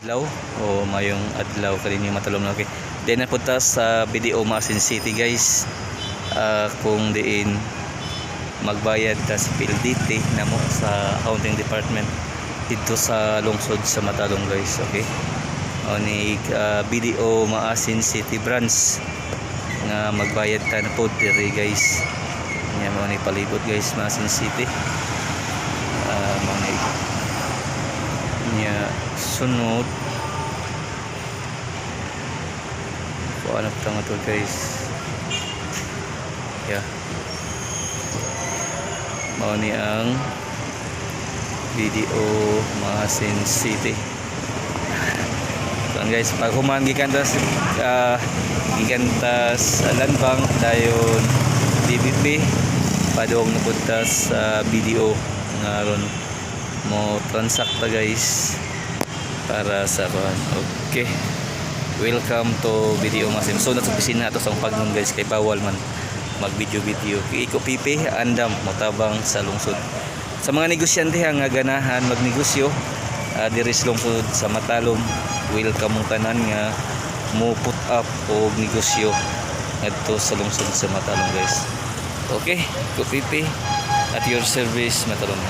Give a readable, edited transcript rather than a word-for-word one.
adlaw o mayong adlaw kanini matalom na okay. Then napunta sa BDO Maasin City guys. Kung diin magbayad ta sa PLDT namo sa accounting department dito sa lungsod sa Matalom guys, okay. Ni BDO Maasin City branch nga magbayad ta na pod diri guys. Nya mo ni palibot guys Maasin City. Nya sunod kung ano pa to guys, mao ni ang BDO Maasin City. So guys, pag human gikan tas Land Bank dayon DBP padung napunta sa BDO ngaron mo transact ta guys para sa kuan. Okay, welcome to BDO Maasin. So nasa opisina ato sa pagnon guys kay bawal man mag video iko pipi andam motabang sa lungsod sa mga negosyante nga ganahan magnegosyo diri sa lungsod sa Matalom. Welcome mong tanan nga mo put up og negosyo adto sa lungsod sa Matalom guys. Okay, iko pipi at your service Matalom.